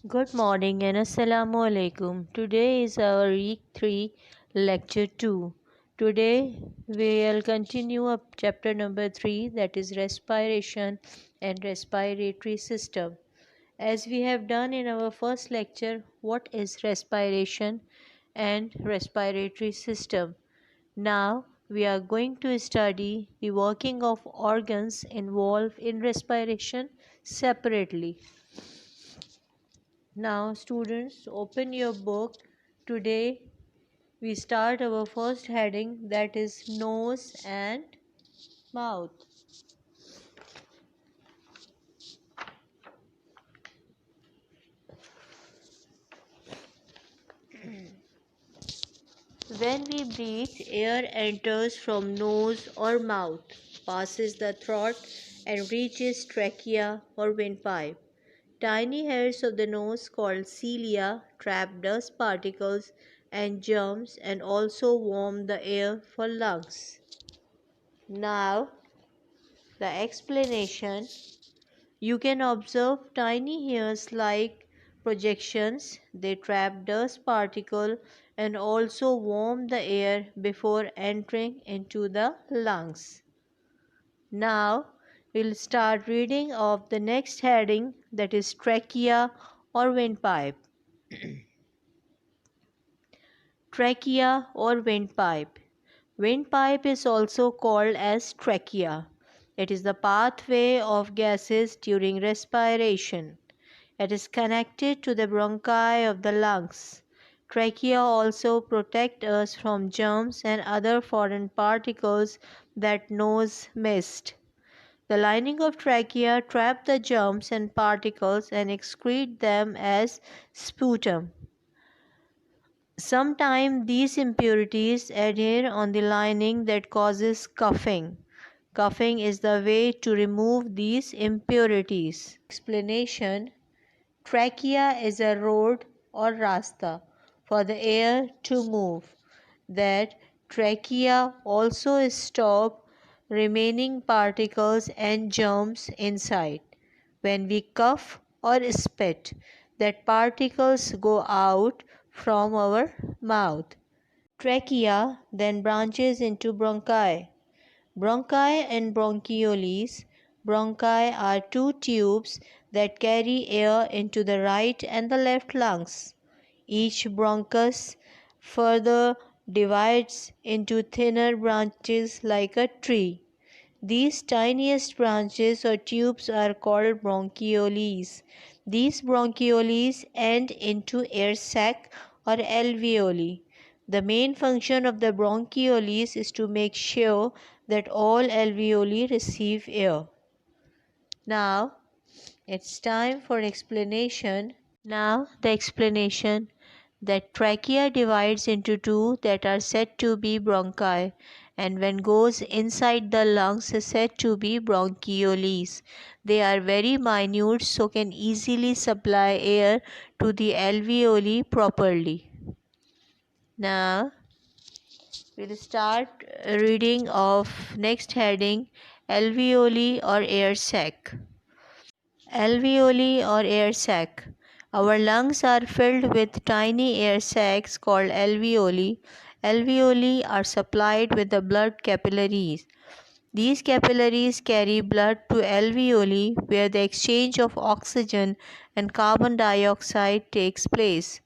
Good morning and Assalamu alaikum. Today is our week 3 lecture 2. Today we'll continue up chapter number 3, that is respiration and respiratory system. As we have done in our first lecture, what is respiration and respiratory system? Now we are going to study the working of organs involved in respiration separately. Now, students, open your book. Today, we start our first heading, that is nose and mouth. When we breathe, air enters from nose or mouth, passes the throat, and reaches trachea or windpipe. Tiny hairs of the nose, called cilia, trap dust particles and germs and also warm the air for lungs. Now, the explanation. You can observe tiny hairs like projections. They trap dust particles and also warm the air before entering into the lungs. Now we'll start reading of the next heading, that is trachea or windpipe. Trachea or windpipe. Windpipe is also called as trachea. It is the pathway of gases during respiration. It is connected to the bronchi of the lungs. Trachea also protects us from germs and other foreign particles that nose missed. The lining of trachea traps the germs and particles and excretes them as sputum. Sometimes these impurities adhere on the lining that causes coughing. Coughing is the way to remove these impurities. Explanation. Trachea is a road or rasta for the air to move. That trachea also stops remaining particles and germs inside. When we cough or spit, that particles go out from our mouth. Trachea then branches into bronchi. Bronchi and bronchioles. Bronchi are two tubes that carry air into the right and the left lungs. Each bronchus further divides into thinner branches like a tree. These tiniest branches or tubes are called bronchioles. These bronchioles end into air sac or alveoli. The main function of the bronchioles is to make sure that all alveoli receive air. Now, it's time for explanation. Now, the explanation that trachea divides into two that are said to be bronchi, and when goes inside the lungs is said to be bronchioles. They are very minute, so can easily supply air to the alveoli properly. Now we'll start reading of next heading, alveoli or air sac. Alveoli or air sac. Our lungs are filled with tiny air sacs called alveoli. Alveoli are supplied with the blood capillaries. These capillaries carry blood to alveoli where the exchange of oxygen and carbon dioxide takes place.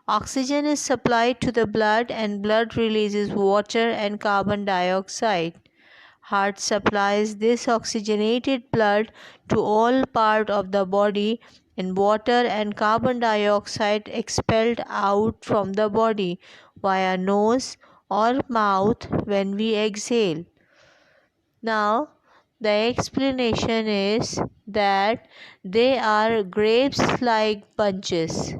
Oxygen is supplied to the blood and blood releases water and carbon dioxide. Heart supplies this oxygenated blood to all parts of the body and water and carbon dioxide expelled out from the body via nose or mouth when we exhale. Now, the explanation is that they are grapes like bunches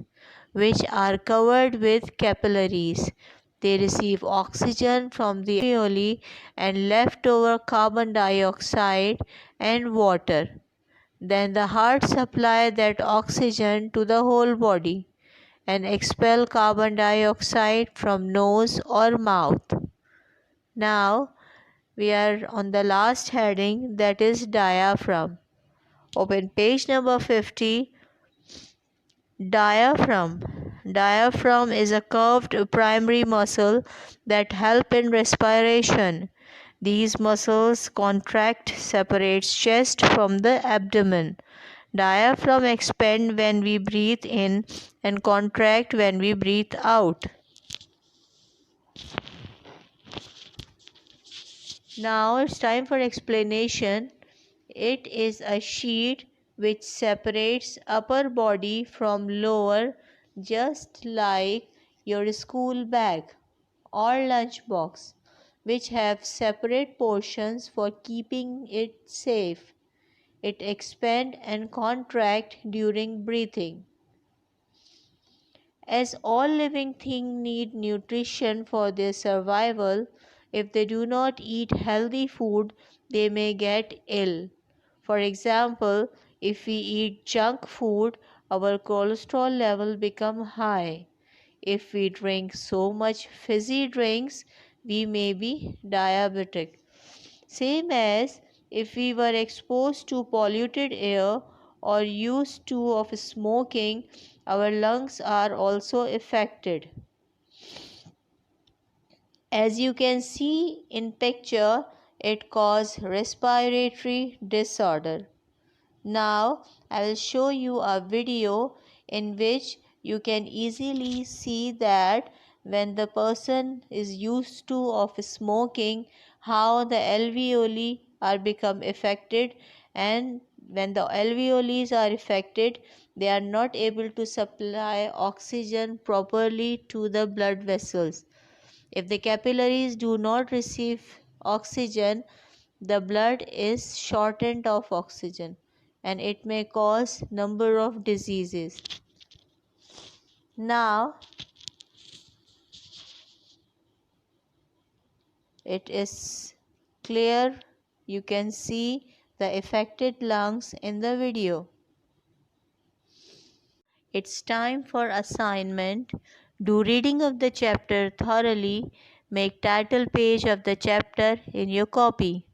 which are covered with capillaries. They receive oxygen from the alveoli and leftover carbon dioxide and water. Then the heart supplies that oxygen to the whole body and expel carbon dioxide from nose or mouth. Now we are on the last heading, that is diaphragm. Open page number 50. Diaphragm. Diaphragm is a curved primary muscle that help in respiration. These muscles contract separates chest from the abdomen. Diaphragm expand when we breathe in and contract when we breathe out. Now it's time for explanation. It is a sheet which separates upper body from lower, just like your school bag or lunch box, which have separate portions for keeping it safe. It expand and contract during breathing. As all living things need nutrition for their survival, if they do not eat healthy food, they may get ill. For example, if we eat junk food, our cholesterol level become high. If we drink so much fizzy drinks, we may be diabetic. Same as if we were exposed to polluted air or used to of smoking, our lungs are also affected. As you can see in picture, it causes respiratory disorder. Now I will show you a video in which you can easily see that when the person is used to of smoking, how the alveoli are become affected, and when the alveoli are affected, they are not able to supply oxygen properly to the blood vessels. If the capillaries do not receive oxygen, the blood is shortened of oxygen and it may cause number of diseases. Now it is clear, you can see the affected lungs in the video. It's time for assignment. Do reading of the chapter thoroughly. Make title page of the chapter in your copy.